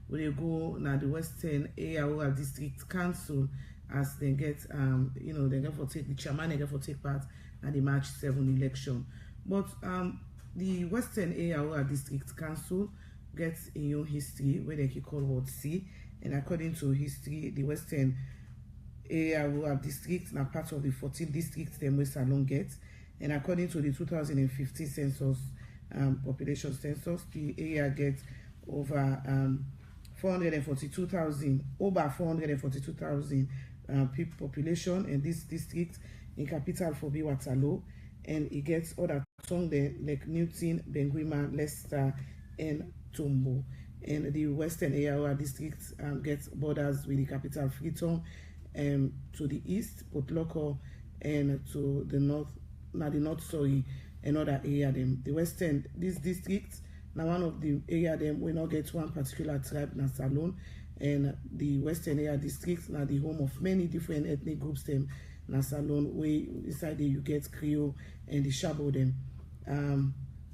we dey go na the Western area District Council as they get they get for take the chairman, they get for take part at the March 7 election. But the Western area District Council gets a own history where they can call Ward C, and according to history, the Western area district now part of the 14 districts them West Salon gets, and according to the 2015 census population census, the area gets over 442,000 people population, and this district in capital for be Waterloo, and it gets other tongue there like Newton, Benguima, Leicester, and Tombo. And the Western area district gets borders with the capital Freetown, to the east, Port Loco, and to the north, another area them. The Western, this district, now one of the area them we not get one particular tribe na Salon, and the Western area district now the home of many different ethnic groups them na Salon, where inside there you get Creole and the Shabo them.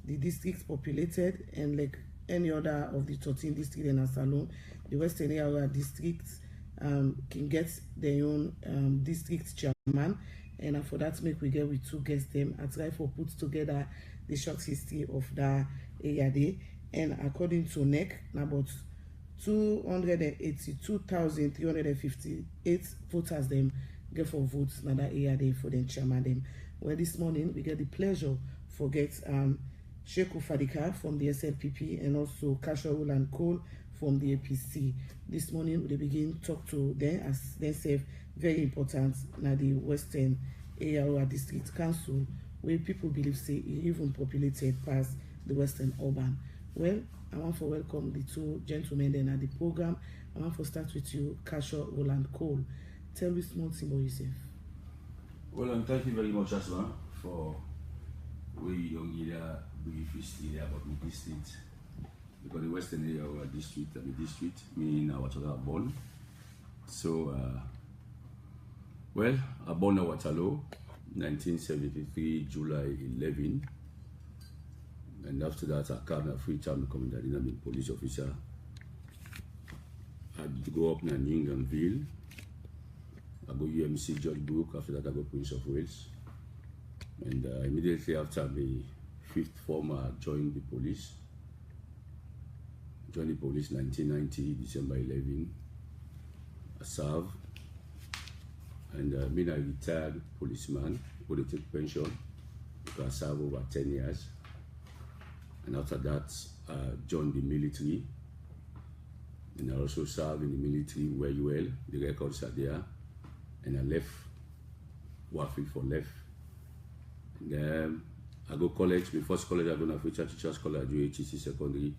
The districts populated, and like any other of the 13 districts in Salon, the Western area districts can get their own district chairman, and for that make we get with two guests them. I try for put together the short history of the area day, and according to NEC, about 282,358 voters them get for votes na that area day for the chairman them. Well, this morning we get the pleasure for get Sheku Fadika from the SLPP and also Casual and Cole from the APC. This morning we begin talk to them as they say very important na the Western area District Council, where people believe say it even populated past the Western urban. Well, I want to welcome the two gentlemen then at the program. I want to start with you, Casual and Cole. Tell me small thing about yourself. Well, and thank you very much, Asma, for where you don't get a brief history about my district. Because the Western area of our district and the district, meaning our Waterloo born. So, well, I born in Waterloo, 1973, July 11. And after that, I came to Freetown, becoming a dynamic police officer. I grew up in Newinghamville. I go UMC George Brook. After that, I go Prince of Wales. And immediately after my 5th form, I joined the police. Joined the police 1990, December 11. I served. And I'm a retired policeman who take pension because I served over 10 years. And after that, I joined the military. And I also served in the military very well. The records are there. And I left Warfield for left. And then I go college. My first college I go to Future Teachers College, I do HEC secondary.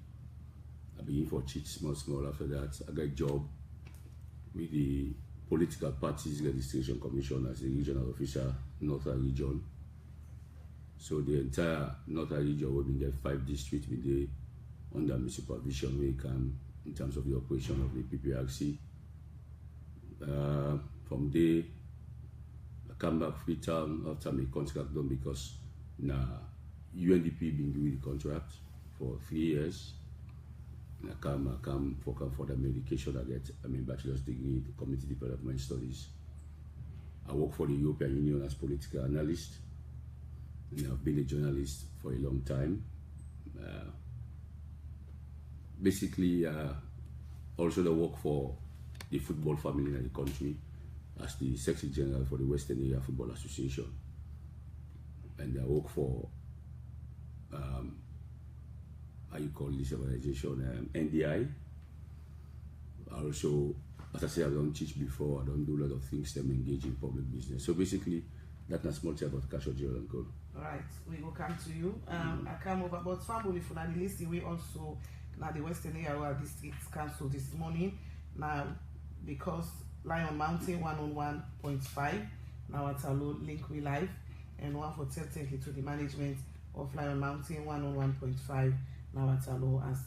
I begin for teach small. After that, I got a job with the Political Parties Registration Commission as a regional officer, Northern Region. So the entire Northern Region will be get 5 districts with the under my supervision where come in terms of the operation of the PPRC. From there, I come back Freetown after my contract done because now UNDP been doing the contract for 3 years. And I come for the medication. I get bachelor's degree in community development studies. I work for the European Union as political analyst, and I've been a journalist for a long time. Basically, also I work for the football family in the country as the Secretary General for the Western Area Football Association, and I work for how you call this organization, NDI. I also, as I said, I don't teach before, I don't do a lot of things that engage in public business. So basically, that's a small thing about Casual and Cole. Alright, we will come to you. I come over, but family for the list, we also now the Western area District Council this morning. Now, because Lion Mountain 101.5, now at Waterloo link we live, and one for thank you to the management of Lion Mountain 101.5. Now at Waterloo as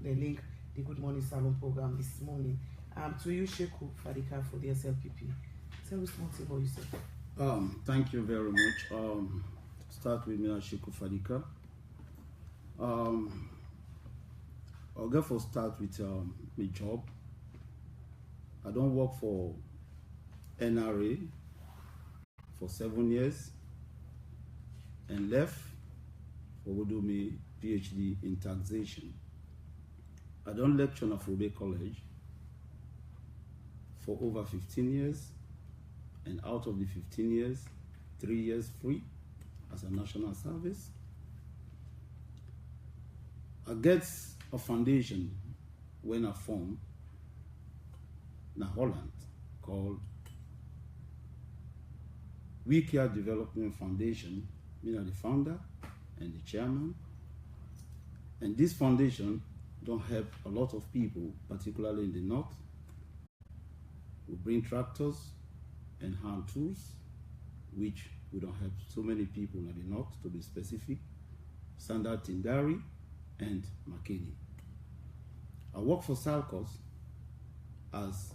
they link the Good Morning Salon program this morning. To you, Sheku Fadika for the SLPP. Tell us more about yourself. Thank you very much. Start with me, Sheku Fadika. I'll get for start with my job. I don't work for NRA for 7 years and left for do me PhD in taxation. I don't lecture at Afrobe College for over 15 years, and out of the 15 years, 3 years free as a national service. I get a foundation when I formed in Holland called We Care Development Foundation. Me are the founder and the chairman. And this foundation don't help a lot of people, particularly in the north. We bring tractors and hand tools, which we don't help so many people in the north, to be specific. Standard Tindari and McKinney. I work for Salcos as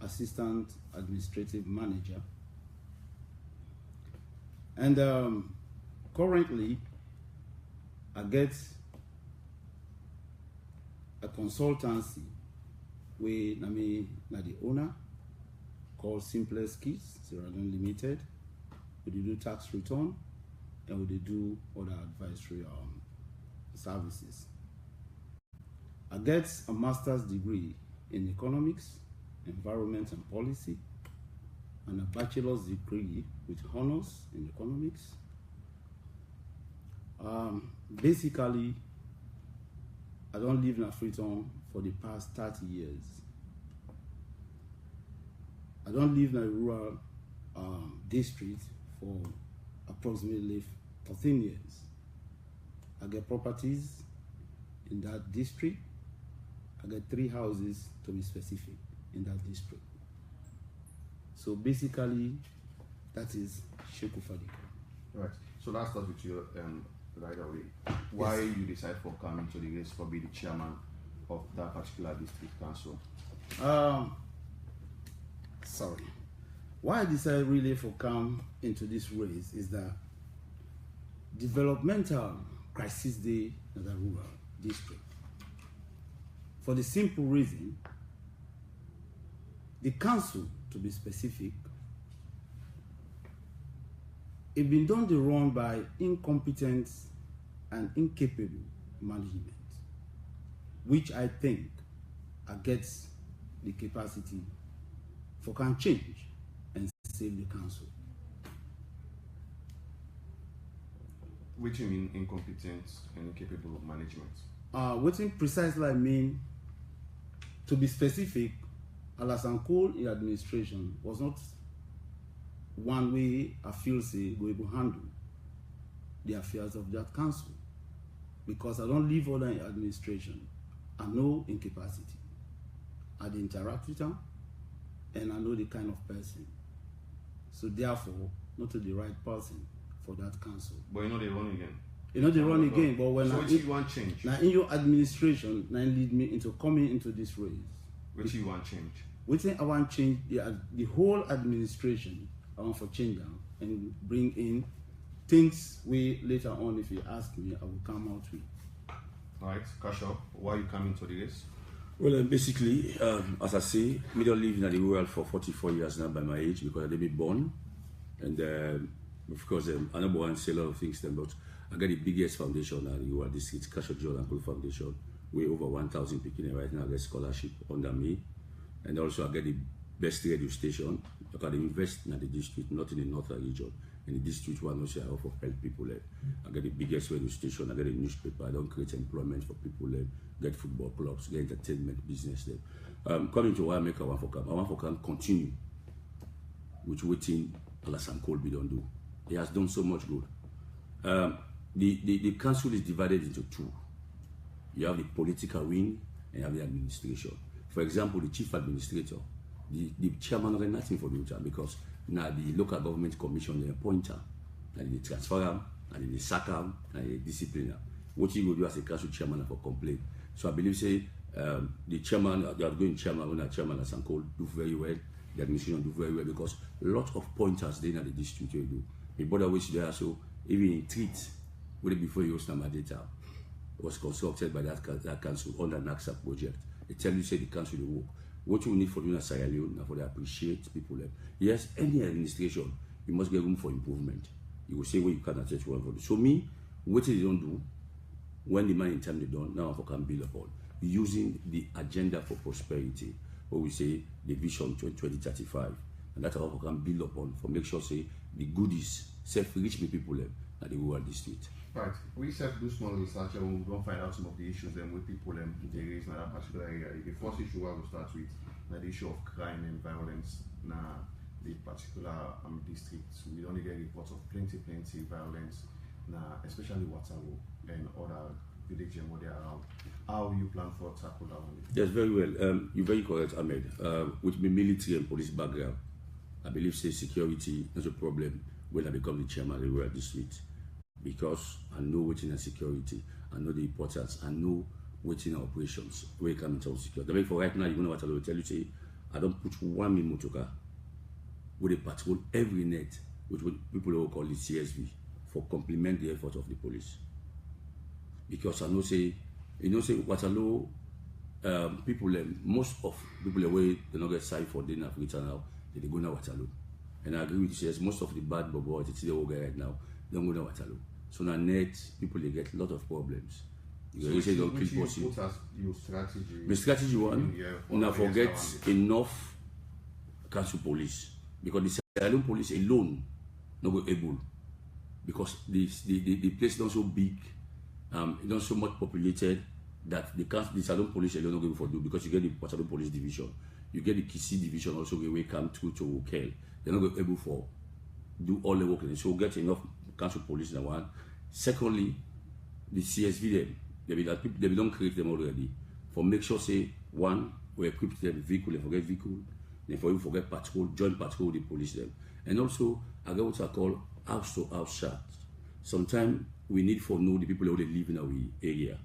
assistant administrative manager. And currently, I get a consultancy where na the owner called Simplest Kids, Sierra Leone Limited. We do tax return and we do other advisory services. I get a master's degree in economics, environment and policy, and a bachelor's degree with honors in economics. Basically, I don't live in Freetown for the past 30 years. I don't live in a rural district for approximately 13 years. I get properties in that district. I get 3 houses to be specific in that district. So basically, that is Sheku Fadika. Right. So let's start with you right away. Why you decide for coming to the race for being the chairman of that particular district council? Sorry. Why I decided really for come into this race is that developmental crisis day in the rural district. For the simple reason, the council, to be specific, it been done the wrong by incompetent and incapable management, which I think against the capacity for can change and save the council. What do you mean incompetent and incapable of management? What in precisely I mean, to be specific, Alassane Cole in administration was not one way I feel say go able handle the affairs of that council, because I don't live under administration. I know incapacity. I interact with them, and I know the kind of person. So therefore, not to the right person for that council. But you know they run again. You know they run again, but when so what you want change? Now in your administration, now lead me into coming into this race. What you want change? Within I want change the whole administration. I want for change down and bring in things we later on, if you ask me, I will come out with. All right, Kasho, why you coming to the race? Well, basically, as I say, I don't live in the world for 44 years now by my age because I didn't born. And of course, I don't want to say a lot of things then, but I got the biggest foundation now in the world, this is Kasho John and Cole Foundation. We over 1,000 people right now get scholarship under me. And also I get the best radio station. I can invest in the district, not in the northern region. In the district one also I offer help people. I get the biggest radio station, I get a newspaper, I don't create employment for people, get football clubs, get entertainment business. Coming to why I make a one for camp. I want for camp continue with waiting Alassane Cole don't do. He has done so much good. The council is divided into two. You have the political wing and you have the administration. For example, the chief administrator, the chairman has nothing for the future because now the local government commission they appoint her, and they transfer him, and they sack him, and they discipline her. What you go do as a council chairman for complaint. So I believe say the chairman, the outgoing chairman, when the chairman Alassane Cole do very well, the administration do very well because a lot of pointers they in the district you do. My brother wish there so even in treat, wait before you host my data. was constructed by that council under NACSA project. They tell you, say the council will work. What you need for doing a Sierra Leone, for they appreciate people. Yes, any administration, you must get room for improvement. You will say where you can attach one for this. So me, what they don't do, when the man in time they don't, now I can build upon. Using the agenda for prosperity, or we say the vision 2035. And that's how we can build upon for make sure say the goodies, self-reach people at the rural district. Right. We set do small research and we'll go find out some of the issues with people they raise in that particular area. The first issue I will start with the issue of crime and violence in the particular districts. We only get reports of plenty violence now, especially Waterloo and other villages and what they are around. How you plan for tackle that one? Yes, very well. You're very correct, Ahmed. With my military and police background, I believe say security is a problem when I become the chairman of the rural district, because I know what's in security, I know the importance, I know what's in operations, where it comes to security. I mean, for right now, you know what I will tell you, say, I don't put one motor with a patrol every night, which people will call it CSV, for complement the effort of the police. Because I know, say, Waterloo, people, most of people away, they don't get signed for dinner for now, they go to Waterloo. And I agree with you, yes, most of the bad boys, they all get right now, don't go to Waterloo. So now net, people they get a lot of problems. You say don't kill person. Your strategy? My strategy one, now forget enough council police. Because the Sierra Leone police alone not go able. Because the place is not so big, it's not so much populated that the Sierra Leone police alone not going for do, because you get the Sierra Leone police division. You get the Kisi division also where come through to Kel. They're not able for do all the work. So get enough council police in one. Secondly, the CSV they don't create them already. For make sure say one, we equip them with vehicle, they forget vehicle, then for you forget patrol, joint patrol the police them. And also I got what I call house to house chat. Sometimes we need for know the people who they live in our area.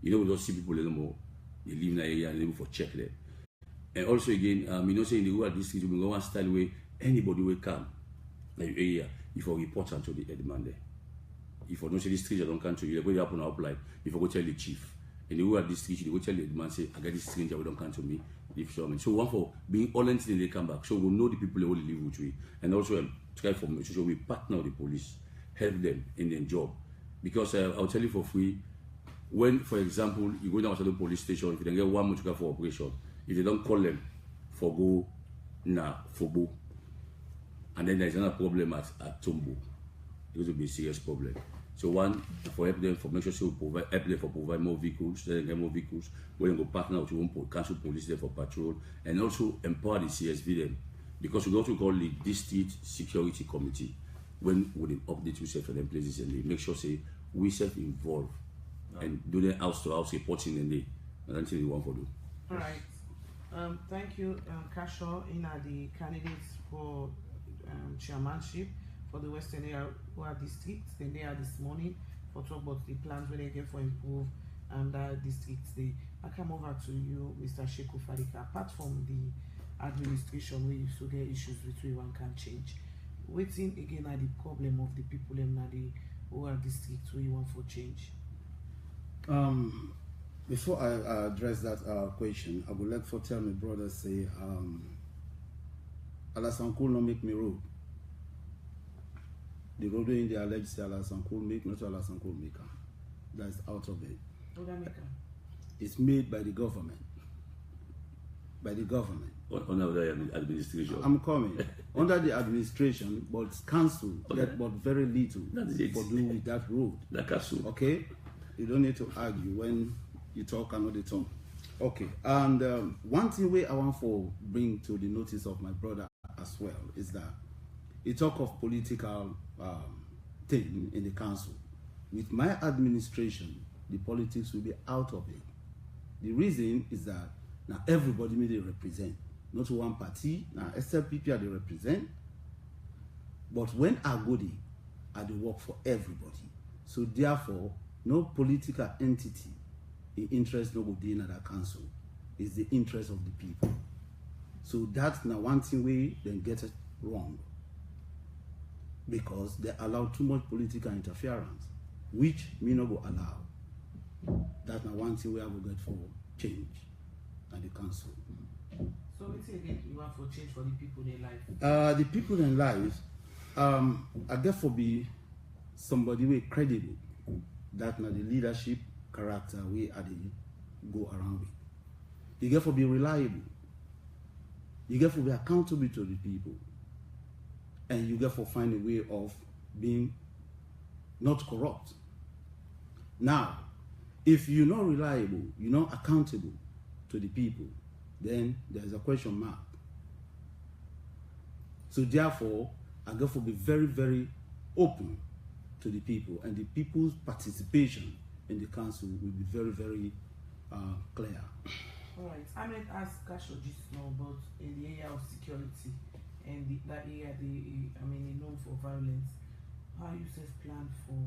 You know, we don't see people anymore. They live in the area and they for check them. And also again, you know, say in the rural district, we go one style where anybody will come in your area, if you report to the headman there. If you don't say this stranger don't come to you, they go up on our upline, if you go tell the chief. In the rural district, they go tell the headman, say, I got this stranger, we don't come to me. So one for being all entity, they come back. So we know the people who live with we. And also try for me, so we partner with the police, help them in their job. Because I'll tell you for free, when, for example, you go down to the police station, if you don't get 1 month to go for operation, if they don't call them for go for go, and then there's another problem at Tombo, it will be a serious problem. So one, for help them, for make sure we provide, help them for provide more vehicles, then get more vehicles, we go partner with one council police there for patrol, and also empower the CSV them, because we got to call the district security committee when we update yourself for them places and they make sure say we self involved and do the house to house reporting and they until they want for do. All right. Thank you, Kasho, in the candidates for chairmanship for the Western area districts. Then they are this morning for talk about the plans where they get for improve that districts. I come over to you, Mr. Sheku Fadika. Apart from the administration where you still get issues which one can change, waiting again at the problem of the people in the rural districts where you want for change. Before I address that question, I would like to tell my brother say, Alasanko no make me road. The road in the alleged say Alasanko make, not Alasanko maker. That's out of it. It's made by the government. By the government. Under the administration. I'm coming. Under the administration, but council get but very little for doing with that road. The council. Okay? You don't need to argue when you talk and not they talk. Okay. And one thing I want to bring to the notice of my brother as well is that he talk of political thing in the council. With my administration, the politics will be out of it. The reason is that now everybody may they represent. Not one party, now SLPP they represent. But when I go there, they work for everybody. So therefore, no political entity in interest no go dey in that council. Is the interest of the people. So that's now one thing we then get it wrong. Because they allow too much political interference, which me no go allow. That's now one thing we have to get for change at the council. So what's again you want for change for the people in life? The people in life, I get for be somebody we credible. That now the leadership character we are the go around with. You get for be reliable. You get for be accountable to the people. And you get for find a way of being not corrupt. Now, if you're not reliable, you're not accountable to the people, then there's a question mark. So therefore, I get for be very, very open to the people, and the people's participation in the council will be very, very clear. All right. I might ask Kasho just now about in the area of security and that area known for violence. How you self plan for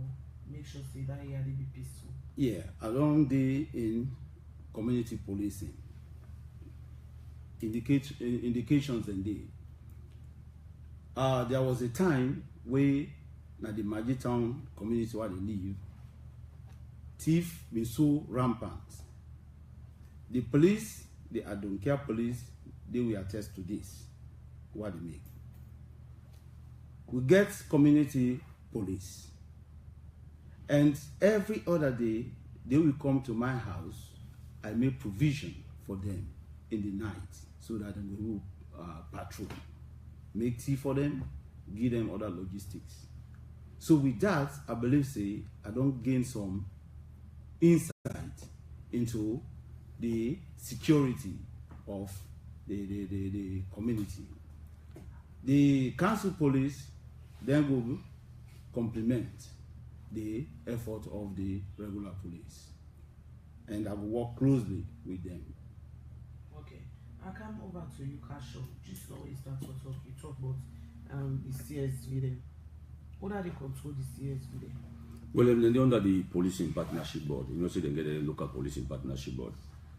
make sure say that area they be peaceful? Yeah, around the in community policing, indications and there was a time where na the Magitown community where they live, thief been so rampant. The police, the Adonkia police, they will attest to this. What they make. We get community police, and every other day they will come to my house. I make provision for them in the night so that they will patrol, make tea for them, give them other logistics. So with that, I believe say I don't gain some insight into the security of the community. The council police then will complement the effort of the regular police, and I will work closely with them. Okay, I come over to you, Kasho. Just always start to talk. You talk about the CSV then. What are they control the CSV then? Well, they're under the policing partnership board. You know, so they get a local policing partnership board,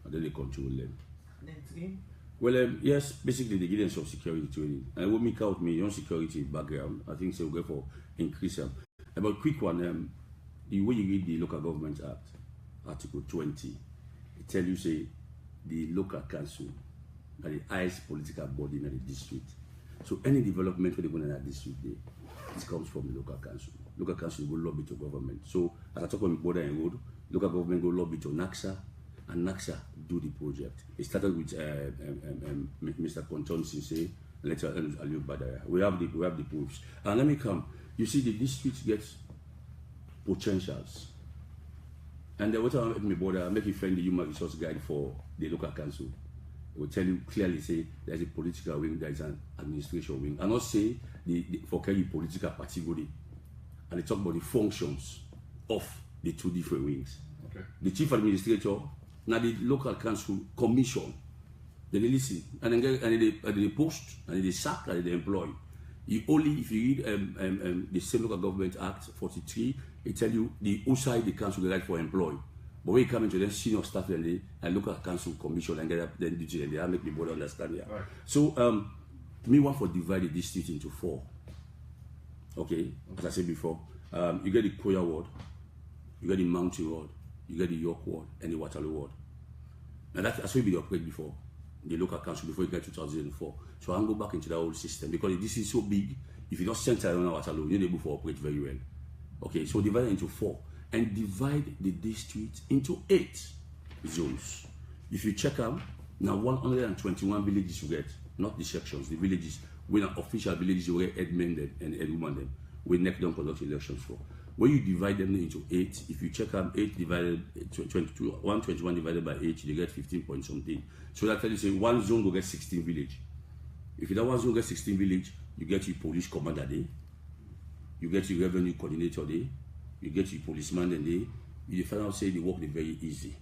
and then they control them. Then again? Well, yes, basically they give them some security training. And what make out me, young security background, I think so we'll go for increase them. About quick one, the way you read the Local Government Act, Article 20, it tells you say the local council are the highest political body in the district. So any development when they go in that district, it comes from the local council. Local council will lobby to government. So as I talk about border and road, local government will lobby to NACSA, and NACSA do the project. It started with Mr. Kontonsi say, let's Aliu Badaya. We have the proofs. And let me come. You see, the district gets potentials. And what I make me border, I make you find the human resource guide for the local council. It will tell you clearly say there's a political wing, there's an administration wing. And not say for carry political party body. And they talk about the functions of the two different wings. Okay. The chief administrator, now the local council commission, they listen and they post and they sack and they employ. You only if you read the same Local Government Act 43, it tell you the outside the council the right for employ. But when you come into the senior staff and local council commission and get up then duty and they make me better understand here. Right. So me want for divide the district into 4. Okay, as I said before, you get the Koya ward, you get the Mountain ward, you get the York ward and the Waterloo ward. Now that's what we operate before, the local council before you get 2004. So I'll go back into that old system because this is so big. If you don't center around Waterloo, you're able to operate very well. Okay, so divide it into 4 and divide the district into 8 zones. If you check out now 121 villages you get, not the sections, the villages. When an official villages you get Edmund and Edwoman them, we neck down conduct elections for. When you divide them into 8, if you check out 8 divided 22, 121 divided by 8, you get 15 point something. So that tells you say one zone will get 16 village. If that one zone gets 16 village, you get your police commander there, you get your revenue coordinator there, you get your policeman there, you find out say the work is very easy.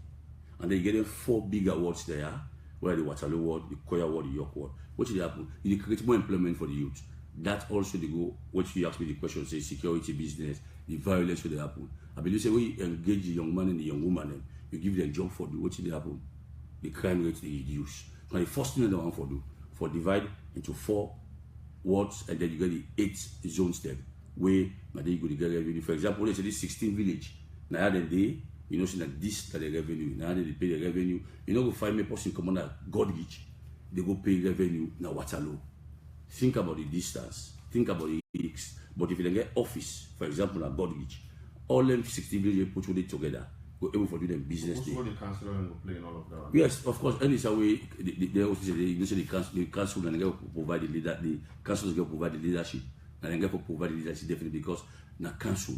And then you get 4 bigger wards there, where the Waterloo ward, the Koya ward, the York ward. What should happen? You create more employment for the youth. That also they go, what you ask me the question, say security business, the violence should happen. I believe say when you engage the young man and the young woman, you give them job for do, what should happen? The crime rate they reduce. Now the first thing they want for do, for divide into 4 wards and then you get the 8 zones there. Where now they go to get revenue. For example, let's say this 16 village. Now then You know, see that this that the revenue, now they pay the revenue. You know, go find me person come on that God rich, they go pay revenue now Waterloo. Think about the distance, think about the gigs. But if you don't get office, for example, at God rich, all them 60 villages put it together, go able for do them business. Also, the council will play in all of that. Yes, of course. And it's a way the council and they provide the leader, the council is going to provide the leadership, and they going to provide the leadership definitely because na council.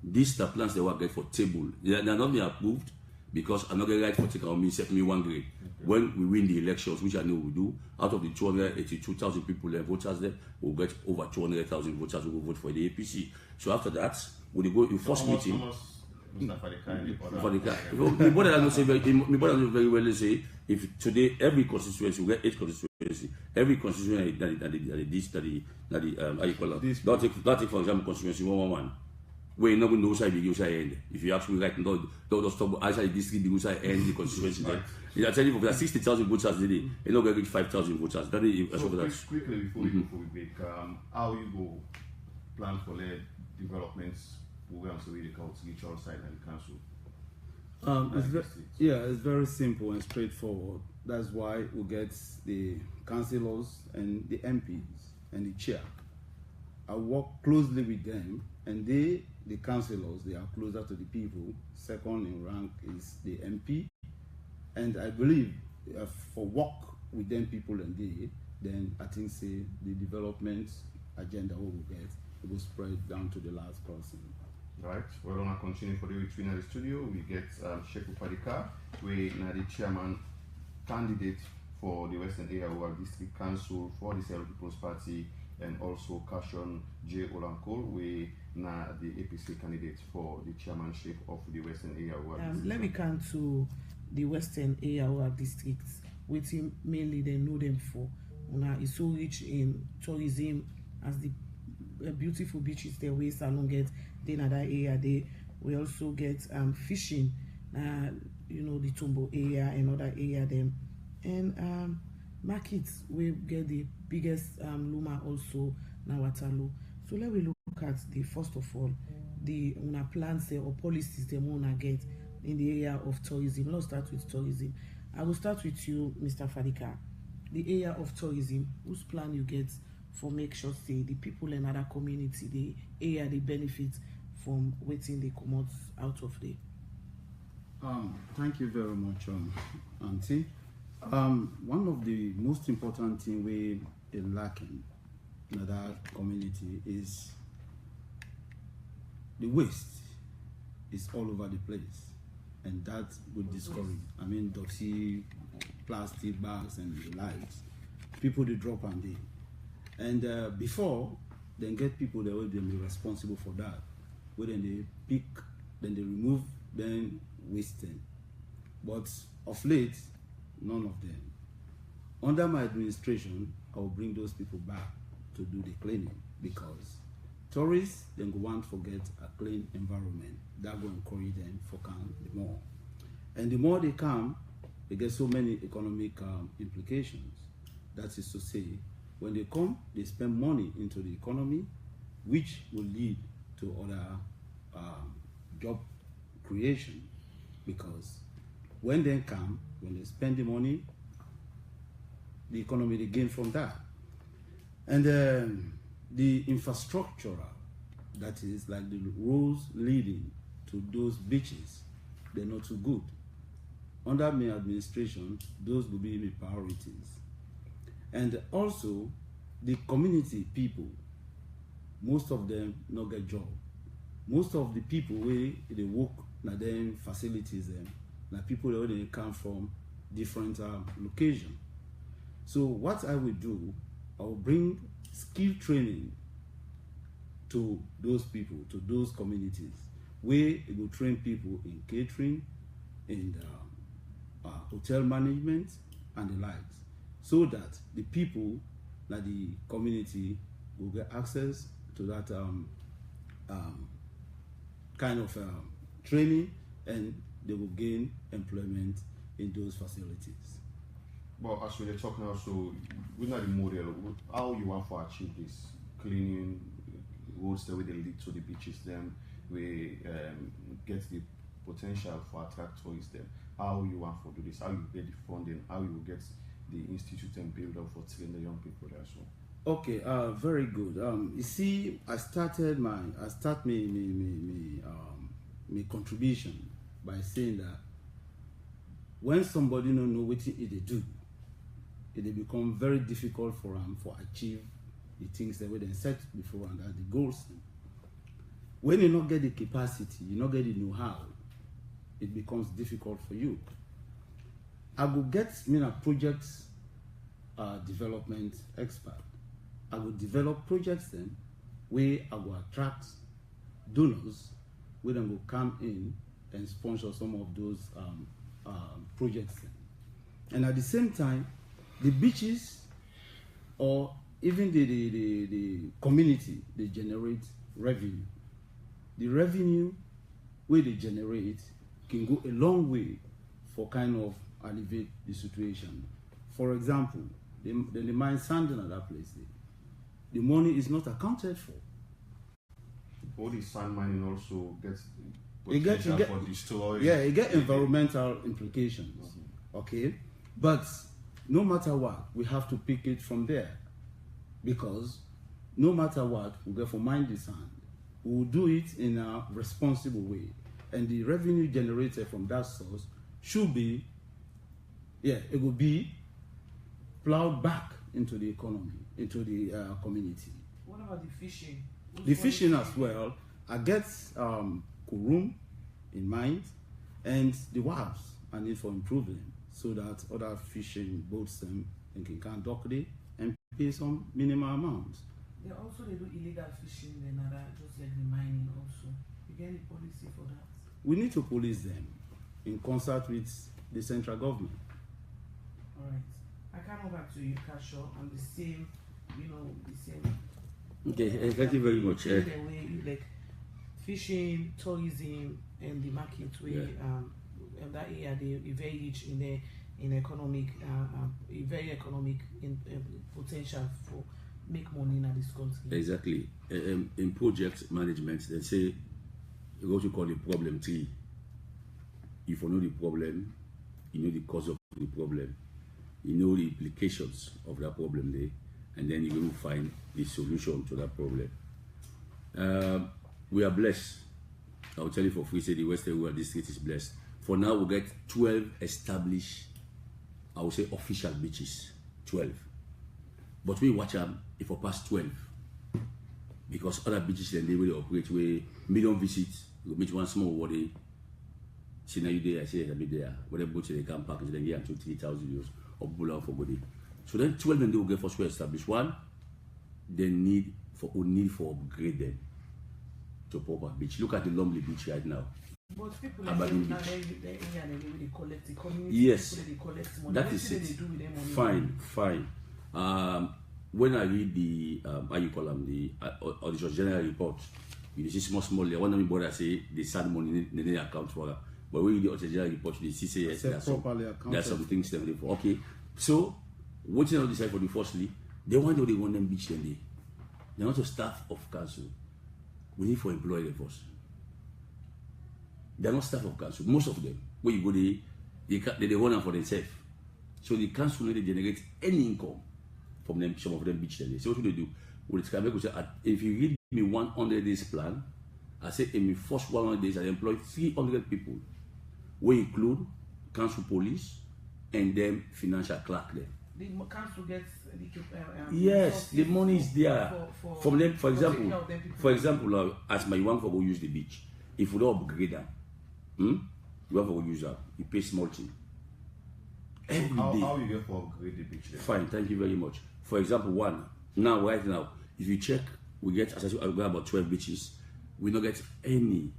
These the plans they work get for table. They are not being approved because I'm not going to write for take on me set me one grade. Okay. When we win the elections, which I know we do, out of the 282,000 people and voters there, we'll get over 200,000 voters who will vote for the APC. So after that, we go in first meeting. For the car. My brother doesn't say very well say if today every constituency we get 8 constituency, every constituency that how you call it? Don't take for example constituency 111. Where you not going to know side the side end. If you ask me right now, don't stop outside district the side end the constituency there. I tell you for 60,000 voters today, you not going to reach 5,000 voters. That is so quickly before we go for a break, how you go plan for the developments programs so we can reach all side and the council? It's very simple and straightforward. That's why we get the councillors and the MPs and the chair. I work closely with them, and the councillors, they are closer to the people. Second in rank is the MP, and I believe for work with them people and then I think say the development agenda we will get, it will spread down to the last person. Right, we're going to continue for the between the studio. We get Sheku Padika, we are the chairman candidate for the Western Area District Council for the SLPP People's Party, and also Cashon J. Olankol, we are the APC candidate for the chairmanship of the Western Area Let me come to the Western Area districts, which mainly they know them for. It's so rich in tourism, as the beautiful beaches there, where Salon get. In another area, we also get fishing, you know, the Tumbo area, another area them, and markets we get the biggest Luma also now Waterloo. So let me look at the first of all the plans there or policies they wanna get in the area of tourism. Let's start with tourism. I will start with you, Mr. Fadika. The area of tourism, whose plan you get for make sure say the people in other community, the area they benefit from waiting they come out of there. Thank you very much, Auntie. One of the most important thing we are lacking in that community is the waste is all over the place, and that would discourage. I mean, dirty plastic bags and the likes. People they drop on there, and before then get people that will be responsible for that. Where then they pick, then they remove, then waste them. But of late, none of them. Under my administration, I will bring those people back to do the cleaning, because tourists then go want to forget a clean environment. That will encourage them for come the more. And the more they come, they get so many economic implications. That is to say, when they come, they spend money into the economy, which will lead to other job creation, because when they come, when they spend the money, the economy they gain from that. And the infrastructure, that is like the roads leading to those beaches, they're not too good. Under my administration, those will be the priorities. And also, the community people, most of them not get job. Most of the people where they work na them facilities them, na people where they come from different locations. So what I will do, I will bring skill training to those people, to those communities, where they will train people in catering, in hotel management, and the likes, so that the people, that the community, will get access to that kind of training, and they will gain employment in those facilities. Well, as we're talking also, we're not the model. How you want to achieve this cleaning roads the way they lead to the beaches, then we get the potential for attract tourists them. How you want to do this, how you get the funding, how you get the institute and build up for train the young people there as well. Okay, very good. You see, I start my contribution by saying that when somebody don't know what they do, it become very difficult for them for achieve the things that we then set before and the goals. When you not get the capacity, you not get the know-how, it becomes difficult for you. I will get a projects development expert. I will develop projects then where I will attract donors where then will come in and sponsor some of those projects then. And at the same time, the beaches or even the community, they generate revenue. The revenue where they generate can go a long way for kind of alleviate the situation. For example, the mine sand in that place, the money is not accounted for. All the sand mining also gets potential for destroying. Yeah, it get environmental implications. Okay, but no matter what, we have to pick it from there, because no matter what, we go for mine the sand. We will do it in a responsible way, and the revenue generated from that source should be, it will be plowed back into the economy, into the community. What about the fishing? The fishing as well. I get Kurum in mind, and the wharves I need for improving so that other fishing boats can dock there and pay some minimal amounts. They do illegal fishing then, just like the mining also. You get any policy for that? We need to police them in concert with the central government. All right. I come over to you, Kasho. I'm the same, the same. Okay, thank you very much. The way you like fishing, tourism, and the market way. And that area they very rich in economic, very economic potential for make money in this country. Exactly. In project management, they say you go to call the problem tree. If you know the problem, you know the cause of the problem, you know the implications of that problem there, and then you will find the solution to that problem. We are blessed. I'll tell you for free, say the Western Rural District is blessed. For now, we get 12 established, I would say official beaches. 12. But we watch them if for past 12. Because other beaches then they will operate where million visits, you meet one small water. See now you there, I say I'll be there. When they go to the camp park, then get 2,000-3,000 euros of bull for body. So then 12 and they will get for sure established. One, they need for upgrade them to proper beach. Look at the Lumley beach right now. But people like they collect the community. Yes, people, they collect money. that is it. They do with their money? Fine. When I read the how you call them, the auditor general report, you see small there. One of my brothers say they send money in the account for that. But when you read the auditor general report, they see say yes, there are some things they for. Okay, so what you know decide for the firstly, they want them beach then they want to staff of council. We need to employ them first. They are not staff of council. Most of them, when you go they run them for themselves. So the council they generate any income from them, some of them beach there. So what do they do? If you read me 100 days plan, I say in my first 100 days I employ 300 people. We include council police and then financial clerk there. The council gets yes, the money is there. From them, for example, as my one for go use the beach. If we don't upgrade them, you have to go use that. You pay small thing. Every day. How you get for upgrade the beach then? Fine, thank you very much. For example, right now, if you check, we get, as I said, about 12 beaches. We don't get any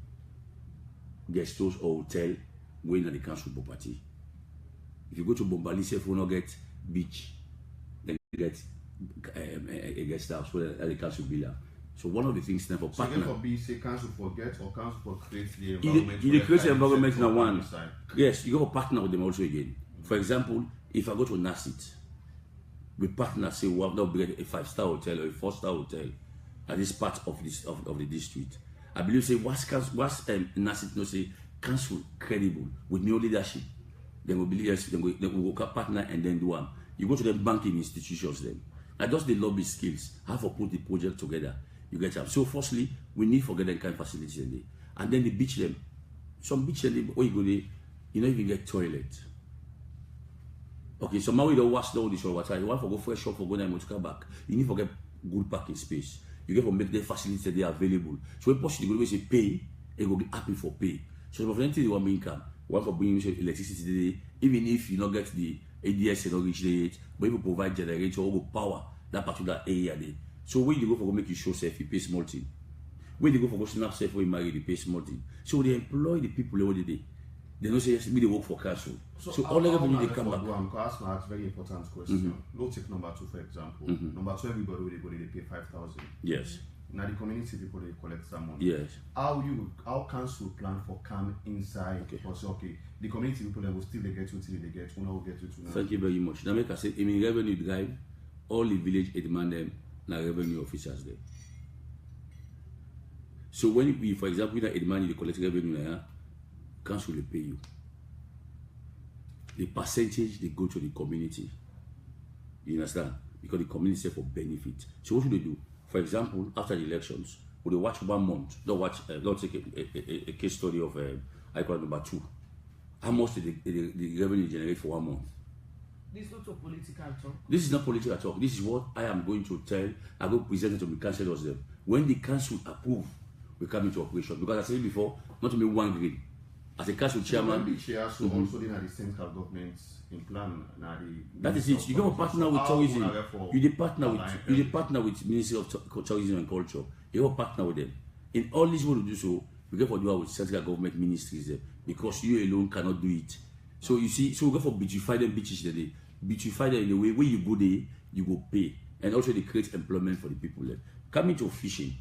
guest house or hotel going on the council property. If you go to Bombalise, if we don't get beach, then you get a guest house where the council builder. So one of the things then for partner. So for B, say council forget or council for create the environment. You create the environment in one. Yes, you go to partner with them also again. For example, if I go to Nasit, we partner say we have now built a 5-star hotel or a 4-star hotel at this part of this of the district. I believe say Nasit no say council credible with new leadership, then will be leaders, then we go partner and then do one. You go to the banking institutions then. Now just the lobby skills, how to put the project together. You get up. So firstly, we need to get them kind of facilities in there. And then the beach them. Some beach them where you go there, you don't even get toilet. Okay, so now we don't wash down the shower water. You want to go fresh up for go and come back. You need to get good parking space. You get to make the facilities that they are available. So when possible, you go say pay, you go be happy for pay. So for anything you want income, you want for bringing electricity today, even if you don't get the ADS and not reach the rate, but if you provide generator or power that particular area there. So when you go for go make you show self, you pay small thing. When you go for go snap self, when you marry, you pay small thing. So they employ the people over the day. They don't say yes, they work for council. So all the revenue they come back. I'm ask my very important question. Let's take number 2 for example. Number 2, everybody will they pay 5,000. Yes. Now the community people they collect some money. Yes. How council plan for come inside? Because okay, the community people they will still they get you till they get one will get you to. Thank you very much. Now make I say, in revenue drive, all the village demand them na revenue officers there. So when we, for example, that demand you collect revenue now, council will pay you. The percentage they go to the community. You understand? Because the community is for benefit. So what should they do? For example, after the elections, would they watch 1 month? Don't take a case study of icon number 2. How much did the revenue generate for 1 month? This is not a political talk. This is not political talk. This is what I am going to tell. I go present it to the councillors them. When the council approve, we come into operation. Because I said before, not to be one grade. As a council chairman, the chair, so also they are the central government in plan. That is it. You don't partner with tourism. You partner with Ministry of Tourism and Culture. You don't partner with them. In all this, what we do so, we go for do with central government ministries there because you alone cannot do it. So you see, so we go for beautify them beaches today. Beautify them in a way where you go there, you go pay, and also they create employment for the people there. Coming to fishing,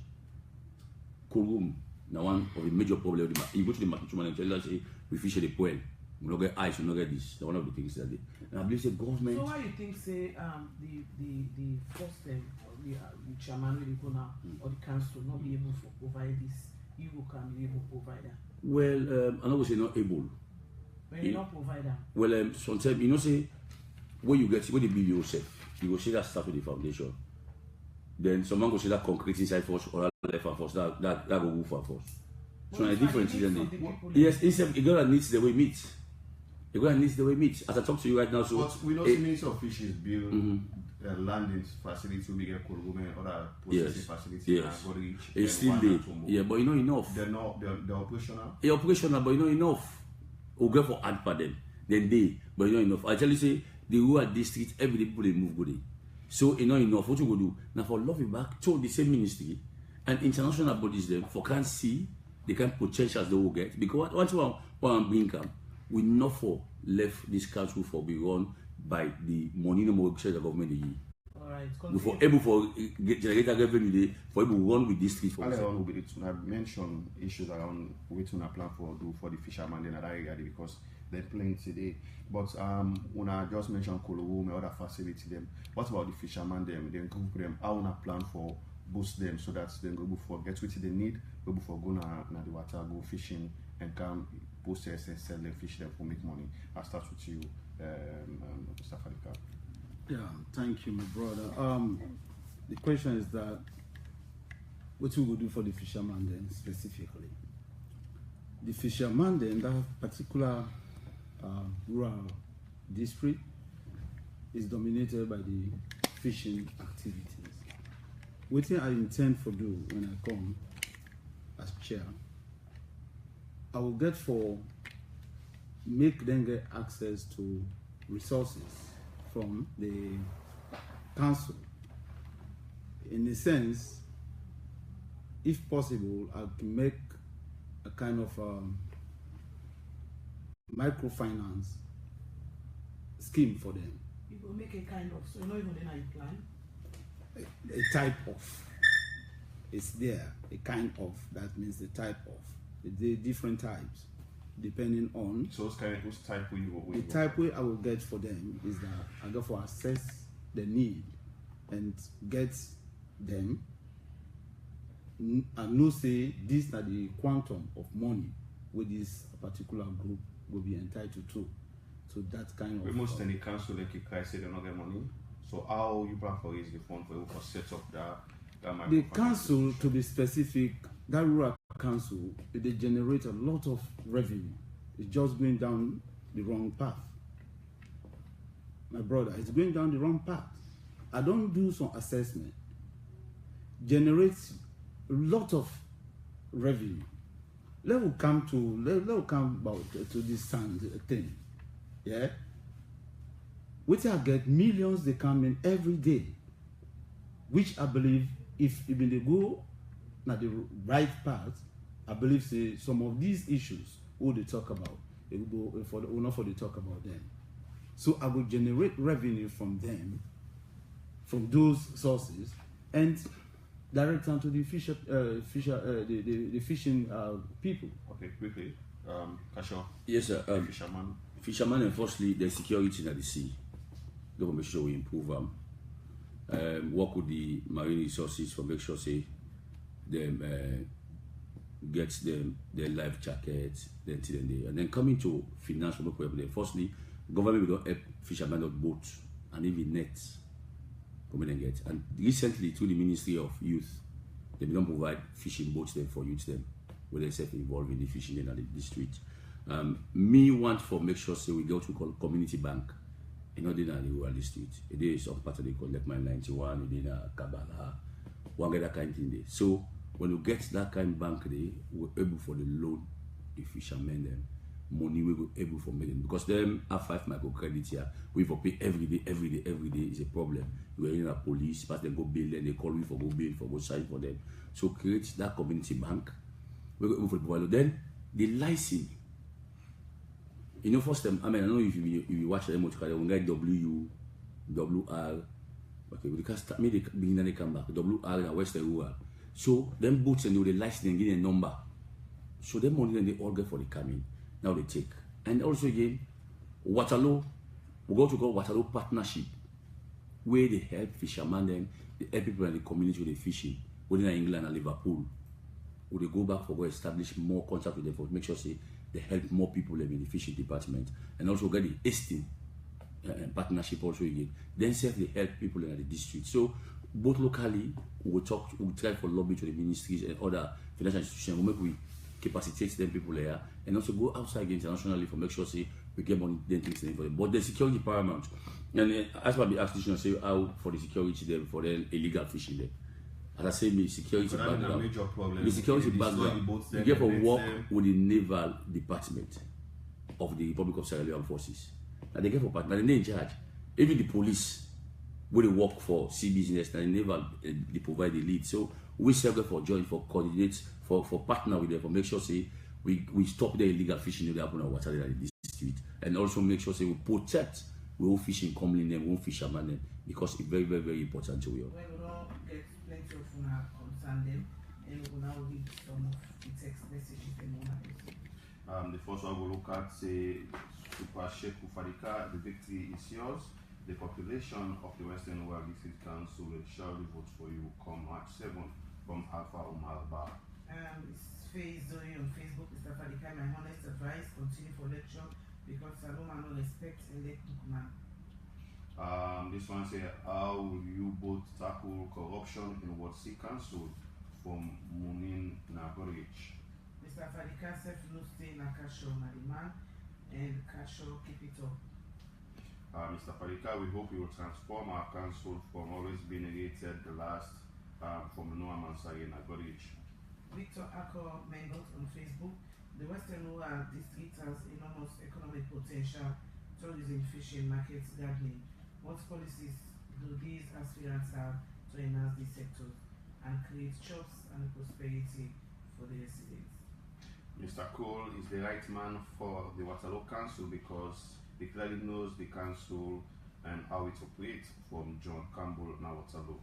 Kurum. Now one of the major problems, you go to the market and tell us, say, we fish at the pool. We don't get ice, we don't get this. That's one of the things that they. And I believe the government. So why you think say the first the chairman will go now or the council not be able to provide this? You can be able to provide that. Well, I'm not say not able. When you not provide that. Well, sometimes you know say when you get when you build yourself, you go see that start with the foundation. Then someone go see that concrete inside first or left and first. That go move for first. So a different thing. Yes, it gonna needs the way meat. It gonna needs the way meat. As I talk to you right now, so but we know the Ministry of Fisheries build landing facility to make a Kolgome and other processing facilities. Yes. It's still there. Yeah, but you know enough. They're operational. They're operational, but you know enough. We'll go for ad for them. Then but you know enough. I tell you say the rural district, every people they move good. So you know enough. What you go do now for love it back to the same ministry and international bodies them for can see the kind of potentials they will get because once one bring come, we not for left this council for be run by the money no more the government the Alright, we for able for generate revenue day for able run with district for I mentioned issues around waiting a plan for do for the fishermen in that area because they're plenty today. But when I just mentioned Kolowome, other facility them, what about the fishermen them? Then group them, how wanna plan for boost them so that they go for get what they need, go for go na the water, go fishing and come process and sell them, fish them for make money. I'll start with you, Mr. Fadika. Yeah, thank you, my brother. The question is that what we will do for the fisherman then specifically. The fisherman then, that particular rural district is dominated by the fishing activities. What I intend for do when I come as chair, I will get for make them get access to resources from the council. In a sense, if possible, I can make a kind of microfinance scheme for them. You will make a kind of, so you know even then I plan? A type of. It's there, a kind of, that means the type of. The different types, depending on. So whose type will you go with? The type way I will get for them is that I go for assess the need and get them and know say this is the quantum of money with this particular group will be entitled to. So that kind of... We most in the council like you guys say they don't get money. So how you plan for raise the fund for you for set up that the council, to be specific, that rural council, they generate a lot of revenue. It's just going down the wrong path. My brother, it's going down the wrong path. I don't do some assessment. Generates a lot of revenue. Let us come about to this sand thing. Yeah? Which I get millions, they come in every day. Which I believe, if even they go na the right path, I believe say some of these issues who they talk about, they will go for the not for they talk about them. So I will generate revenue from them, from those sources, and direct them to the the fishing people. Okay, quickly. Kasho. Yes, sir. Fisherman. Fishermen, and firstly, the security in the sea. They will make sure we improve them. Work with the marine resources for make sure say them get them their life jackets, and then coming to financial problem. Firstly, government will not help fishermen of boats and even nets. Come and get. And recently, through the Ministry of Youth, they don't provide fishing boats them for youth them, where they self involved in the fishing in the district. Me want for make sure say we go to call community bank. In the rural district, it is some part of the collect my 91, it is Kabbalah, one get that kind of thing there. So when you get that kind of bank there, we're able for the loan the fishermen them money we go able for making because them have 5 microcredit here. We for pay every day is a problem. You are in a police, but they go bail and they call me for go bail for go sign for them. So create that community bank. We go able for the provider. Then the license. You know, first time, I mean, I know if you watch them, we get W, WR, okay, we can start, maybe they begin and they come back, WR and Western Rural. So, them boots and they license and give a number. So, them money then they all get for the coming. Now they take. And also again, Waterloo, we go to call Waterloo Partnership, where they help fishermen, them, they help people in the community with the fishing, within England and Liverpool. Where they go back for go establish more contact with them for make sure say they help more people in the fishing department and also get the Estin partnership also again. Then self they help people in the district. So both locally we try for lobby to the ministries and other financial institutions. We make we capacitate them people there and also go outside internationally for make sure say we get money then things for them. But the security paramount. And as per the asked say how for the security them for the illegal fishing there. As I say, me security background. The security background. You get for work with the naval department of the Republic of Sierra Leone forces. And they get for partner. And they in charge. Even the police, where they work for sea business, and the naval they provide the lead. So we serve for join for coordinate for partner with them for make sure say we stop the illegal fishing that happen on water in the district, and also make sure say we protect we won't fishing commonly name, we won't fisherman them because it's very very very important to you. Plenty of concern them, and we will now read some of the text messages and more. The first one we'll look at say Super Sheikh Ufadika, the victory is yours. The population of the Western World District Council will surely vote for you come March 7th from Alpha Omar Bar. It's Faye Zoe on Facebook. Mr. Fadika, my honest advice, continue for lecture because Saloma no respect and let man. This one say, how will you both tackle corruption in Ward C Council from Munin Nagorich? Mr. Fadika said no stay in Kasho Nariman and Kasho keep it up. Mr. Fadika, we hope you will transform our council from always being rated the last from Noah Mansari Nagorich. Victor Akko Mengot on Facebook. The Western Rural District has enormous economic potential, tourism, fishing, markets, gardening. What policies do these aspirants have to enhance these sectors and create jobs and prosperity for the residents? Mr. Cole is the right man for the Waterloo Council because he clearly knows the council and how it operates from John Campbell now Waterloo.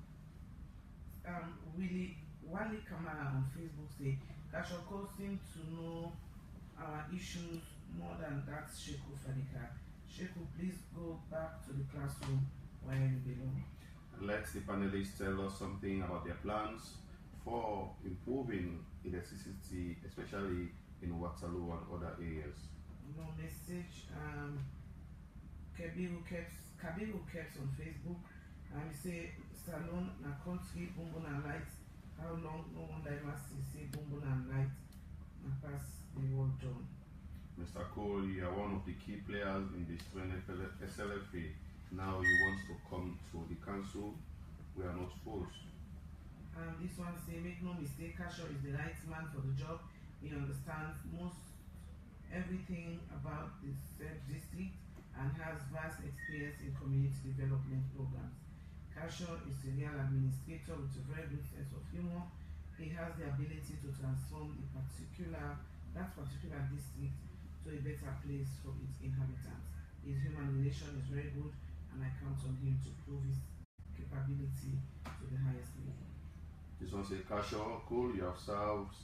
Wally Kamara on Facebook say, Kasho seem to know our issues more than that Sheku Fadika. Sheku, please go back to the classroom where you belong. Let the panelists tell us something about their plans for improving electricity, especially in Waterloo and other areas. More message. Kabiru kept on Facebook. And he say salon na country bumbo na light. How long no one diversity say bumbo na light and pass the world done. Mr. Cole, you are one of the key players in the stranded SLFA. Now you want to come to the council. We are not forced. This one say, make no mistake, Kasho is the right man for the job. He understands most everything about the district and has vast experience in community development programs. Kasho is a real administrator with a very good sense of humor. He has the ability to transform that particular district to a better place for its inhabitants. His human relation is very good, and I count on him to prove his capability to the highest level. This one says, Kasho, Cole, you have served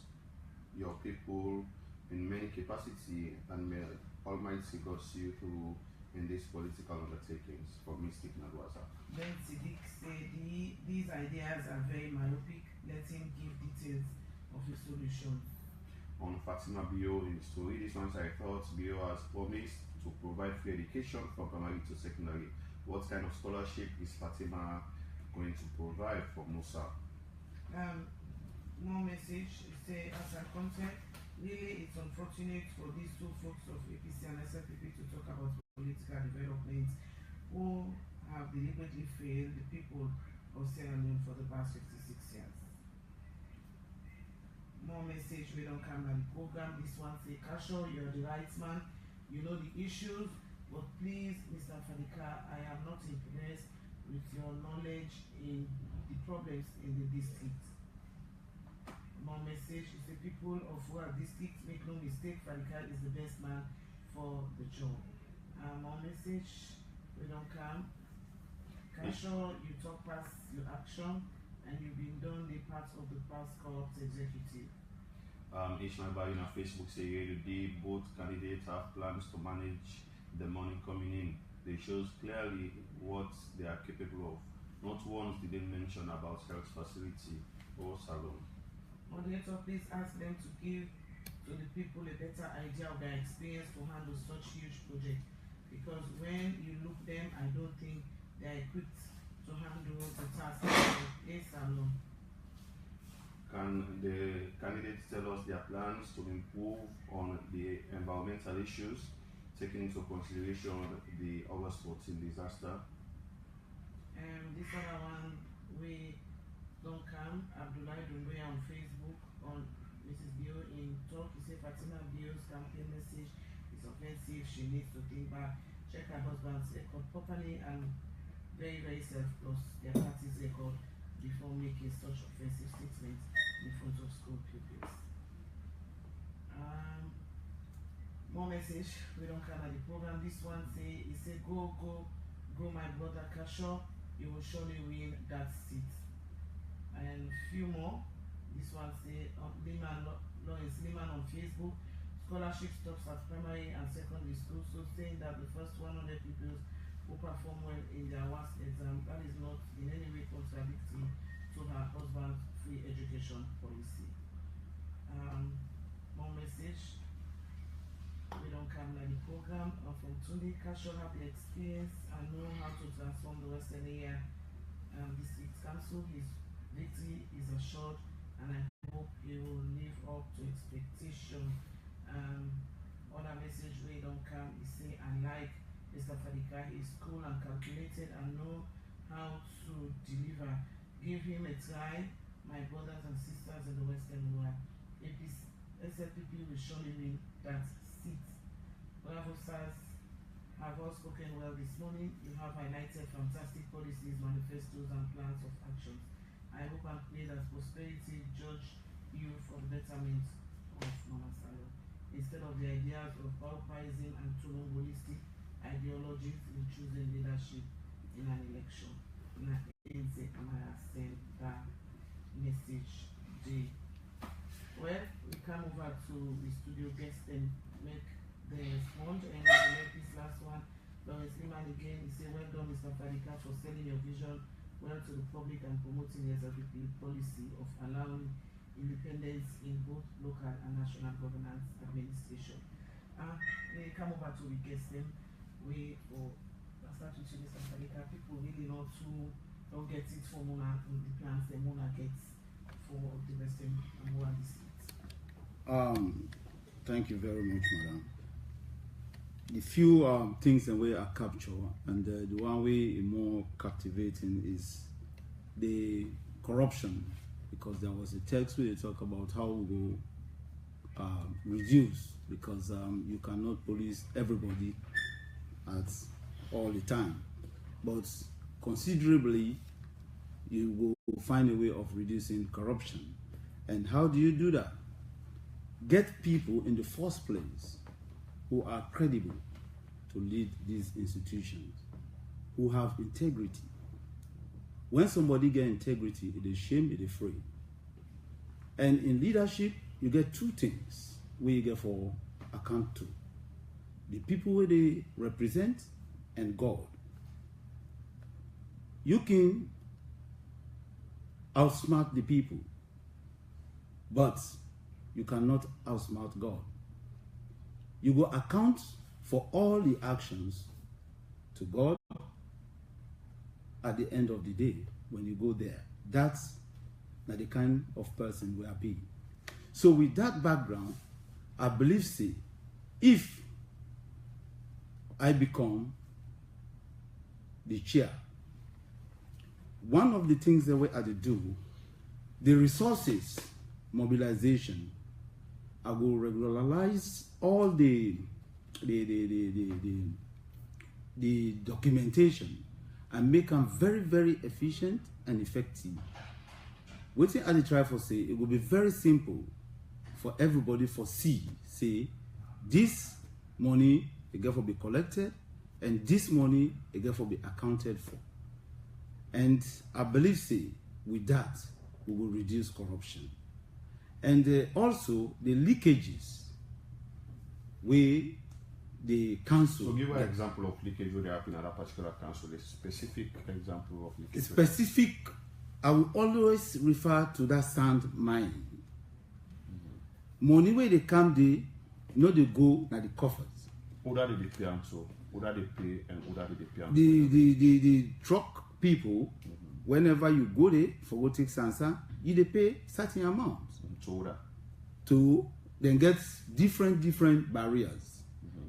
your people in many capacity, and may Almighty God see you through in these political undertakings. For Mystic Nadwaza. Then Siddiq said these ideas are very myopic. Let him give details of his solution. On Fatima Bio in the story, this one I thought Bio has promised to provide free education from primary to secondary. What kind of scholarship is Fatima going to provide for Musa? More message, say as a content, really it's unfortunate for these two folks of APC and SLPP to talk about political development who have deliberately failed the people of Sierra Leone for the past 56 years. More message, we don't come at the program. This one say, Kasho, you're the right man, you know the issues, but please, Mr. Fadika, I am not impressed with your knowledge in the problems in the district. More message is the people of our district, make no mistake, Fadika is the best man for the job. More message, we don't come. Kasho, you talk past your action and you've been done the part of the past corrupt executive. Ishmael Bayu on Facebook say today both candidates have plans to manage the money coming in. They shows clearly what they are capable of. Not once did they mention about health facility or salon. Moderator, please ask them to give to the people a better idea of their experience to handle such huge projects. Because when you look them, I don't think they are equipped to handle the task of a salon. Can the candidates tell us their plans to improve on the environmental issues, taking into consideration the August 14 disaster? This other one, we don't come. Abdullah Dumbe on Facebook, on Mrs. Bio in talk. He said Fatima Bio's campaign message is offensive. She needs to think back, check her husband's record properly, and very, very self-plus their party's record before making such offensive statements in front of school pupils. More message, we don't come at the program. This one say, he said, go my brother Kasho, you will surely win that seat. And few more, this one say, Lawrence Liman on Facebook, scholarship stops at primary and secondary school, so saying that the first 100 pupils who perform well in their worst exam, that is not in any way contradicting to her husband's free education policy. More message, we don't come like the program. From Tunde, Kasho have the experience and know how to transform the Western area district council. His victory is assured, and I hope he will live up to expectation. Other message we don't come is say, I like Mr. Fadika, he is cool and calculated and know how to deliver. Give him a try, my brothers and sisters in the Western world. APC, SLPP will surely win that seat. Bravo, sirs, have all spoken well this morning. You have highlighted fantastic policies, manifestos, and plans of actions. I hope and pray that prosperity judge you for the betterment of Mamasalo, instead of the ideas of pauperism and holistic ideologies in choosing leadership in an election. And I send that message J. Well, we come over to the studio guest and make the respond, and I will let this last one. Lawrence Liman again, he said, well done, Mr. Fadika, for selling your vision well to the public and promoting the SLPP policy of allowing independence in both local and national governance administration. We come over to the guest them. We for start with you, Mr. Salika. People really don't get it for Mona in the plans the Mona gets for the Western Amora district. Thank you very much, madam. The few things that we are capture, and the one way is more captivating is the corruption, because there was a text where they talk about how we go reduce, because you cannot police everybody at all the time, but considerably you will find a way of reducing corruption. And how do you do that? Get people in the first place who are credible to lead these institutions, who have integrity. When somebody gets integrity, it is shame, it is free. And in leadership, you get two things where you get for account to: the people where they represent and God. You can outsmart the people, but you cannot outsmart God. You go account for all the actions to God at the end of the day when you go there. That's not the kind of person we are being. So with that background, I believe, say, if I become the chair, one of the things that we have to do, the resources mobilization, I will regularize all the documentation and make them very, very efficient and effective. What I try for say, it will be very simple for everybody for say this money again for be collected and this money again for be accounted for. And I believe say with that we will reduce corruption. And also the leakages where the council. So give an example of leakage where they happen at a particular council, a specific example of leakage. Specific, I will always refer to that sound mind. Money where they come there, they go na the coffers. Who that they pay and so? Who that they pay and who that they pay and the truck people, whenever you go there for what takes answer, they pay certain amounts. To then get different barriers.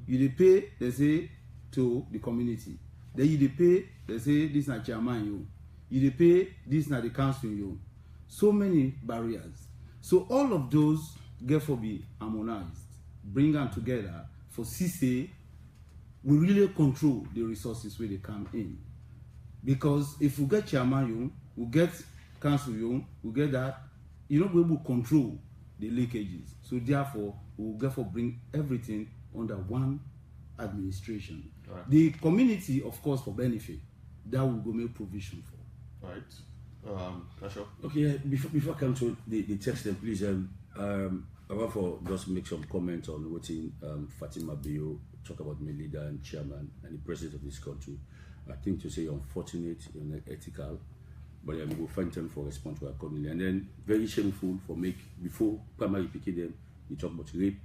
You pay, they say, to the community. Then you pay, they say, this is not chairman you pay, this is not the council you. So many barriers. So all of those get for be harmonized, bring them together for CC. We really control the resources where they come in. Because if we get chairman you, we get council you, we get that, we will control the leakages. So therefore, we will therefore bring everything under one administration. Right. The community, of course, for benefit, that will go make provision for. Right. Kasho? Okay, before I come to the text, then please, I want for just make some comments on what Fatima Bio talk about my leader and chairman and the president of this country. I think to say unfortunate, unethical, but we will find time for response to accordingly. And then very shameful for before primary picking them, you talk about rape,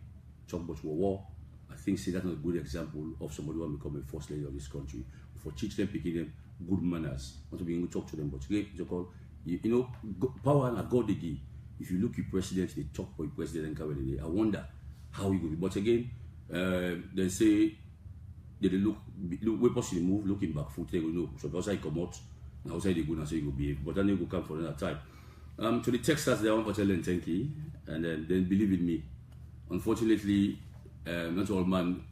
talk about war. I think that's not a good example of somebody who will become a first lady of this country. For teach them, picking them good manners, not to be able to talk to them, but rape, power and God they give. If you look at president, they talk for the president and I wonder how he will be. But again, they say they look we possibly move, looking back foot, they will know. So outside come out, and outside they go and say you go behave. But then they go come for another time. To the texters, they want to tell them thank you, and then believe in me. Unfortunately, not all man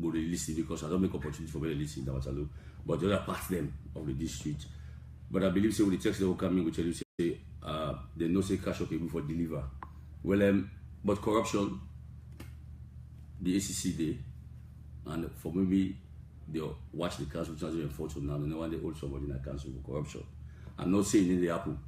go to listen because I don't make opportunity for me to listen in Dawatalu, but the other parts them of the district. But I believe say with the text they will come in, will tell you say they know say cash okay for deliver. Well, but corruption, the ACC day, and for maybe they'll watch the council 2004 to now, and no one they hold somebody in the council for corruption. I'm not saying it happen,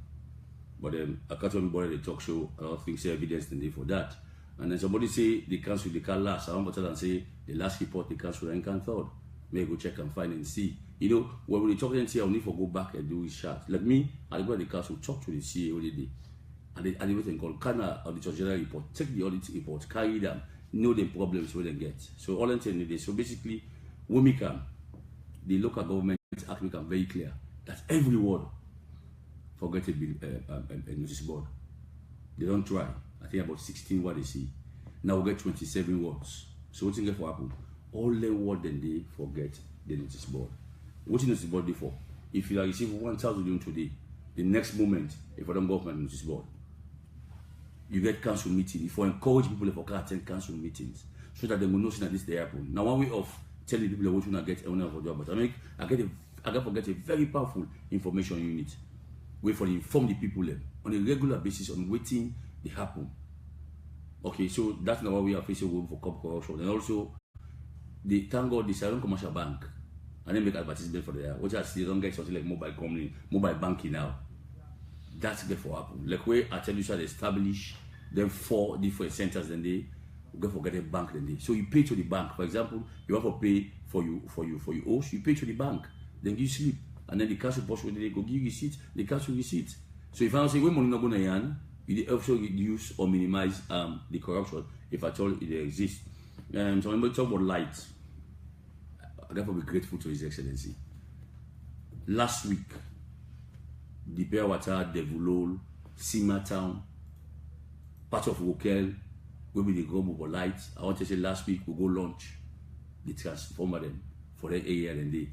but I can't remember the talk show. I don't think say evidence in there for that. And then somebody say the council they can't last. I want to tell and say the last report the council and can't third. May go check and find and see. When we talk and see, I need to go back and do his shot. Like me, I go to the council, talk to the CA all the day. and the what they call Canada Auditor General report, take the audit report, carry them, know the problems where they get. So all I'm saying is, so basically, when we can, the local government act make very clear that every word forget a notice board. They don't try. I think about 16 what they see. Now we get 27 words. So what's going to happen? All the word then they forget the notice board. What is notice board there for? If you receive 1,000 units today, the next moment, if I don't go up my notice board, you get council meeting. If I encourage people to attend council meetings, so that they will know that this they happen. Now one way of telling people what you want to get owner of a job, but I get a very powerful information unit. Wait for inform the people on a regular basis on waiting they happen. Okay, so that's not what we are facing for corruption. And also, they thank God this own commercial bank and then make advertisement for the which I see they don't get something like mobile banking now. That's good for happen. Like where I tell you they establish them 4 different centers, then they go for get a bank then they. So you pay to the bank. For example, you have to pay for your host, you pay to the bank, then you sleep. And then the council post when they go give you receipt, the council receipt. So if I say when money not going to earn, you also reduce or minimize the corruption if at all it exists. So when we talk about light, I got to be grateful to His Excellency. Last week, the Pure Water, Devulol, Sima Town, part of Wokel, where we go move light. I want to say last week we go launch the transformer them for the area and day.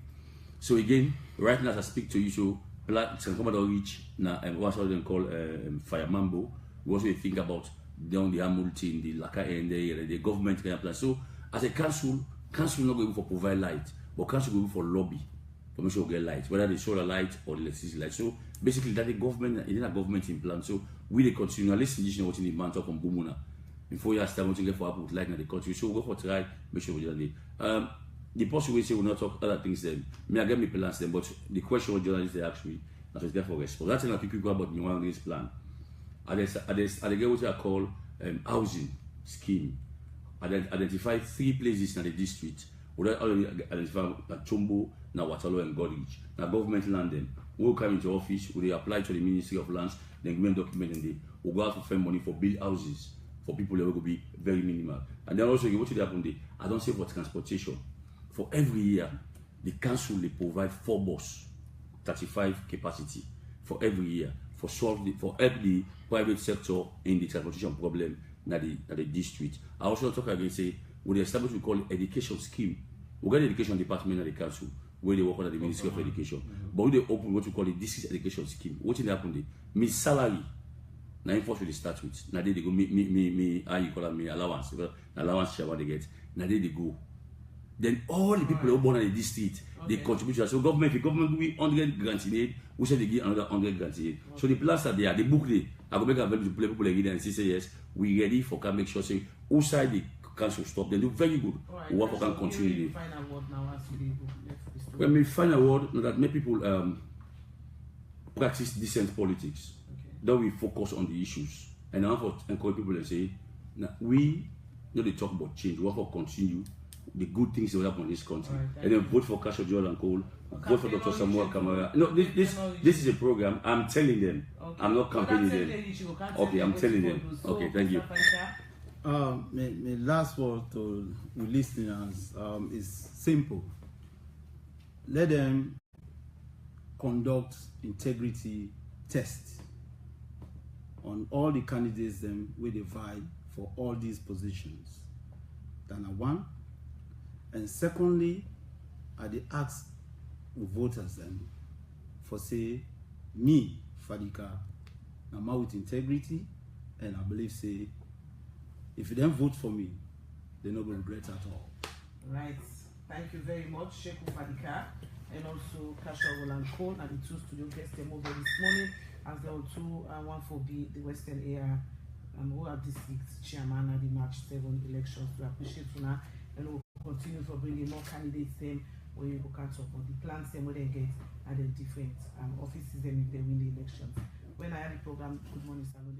So again, right now as I speak to you, so transformer don't reach now and what's what they call Firemambo. We also think about down the Hamilton, the Laka and the government kind of plan. So as a council not going for provide light, but council going for lobby for make sure we get light, whether the solar light or the electricity light. So basically that the government, it is a government in plan. So we they continue at least in what in the man talk on Bumuna. In 4 years time, we get for output light in the country. So we go for try, make sure we do it. The person will say we'll not talk other things then. I get me plans them, but the question what journalists they ask me, that is therefore response. That's enough people about me one this plan. I get what I call housing scheme. I identify 3 places in the district. We already identify Chombo, now Waterloo and Godrich. Now government land them. We'll come into office, we apply to the Ministry of Lands, then give them document and they will go out to find money for build houses for people that will be very minimal. And then also what should happen there? I don't say for transportation. For every year, the council they provide 4 bus, 35 capacity for every year for help the private sector in the transportation problem na the district. I also talk again say we establish what we call education scheme. We got the education department at the council where they work under the Ministry of Education, but we they open what we call the district education scheme. What will happen there? Me salary. Now enforce will start with. Now they go me how you call it me allowance. Allowance share what they get. Now they go. Then all the people who are born in the district, they contribute to that. So government, if the government give 100 grants in aid, we say they give another 100 grants in aid. So the plans are there, the book there. I go make available to people again and say yes, we ready for can make sure say who side the council stop. They do very good. Right, we work can continue. Final word now as we go. When we find a word that make people practice decent politics, then we focus on the issues. And I want to encourage people and say, now we know they talk about change, we want to continue the good things that will happen in this country. Right, and then vote for Casho Joel and Cole, vote for Dr. Samuel Kamara. No, this is a program. I'm telling them. Okay. I'm not campaigning them. Okay, I'm telling them. Okay, thank you. My last word to the listeners is simple. Let them conduct integrity tests on all the candidates them where they vie for all these positions. That's one. And secondly, they ask voters then for say me, Fadika, I'm out with integrity, and I believe say if you don't vote for me, they're not going to regret at all. Right. Thank you very much, Sheku Fadika, and also Kasha Roland Cole and the 2 studio guests them over this morning, as there were 2 one for the Western area who are district chairman at the March 7 elections. We appreciate you now. And we'll continue for bringing more candidates them where you go catch up on the plans them where they get at the different offices and if they win the elections. When I had the program, Good Morning Salon.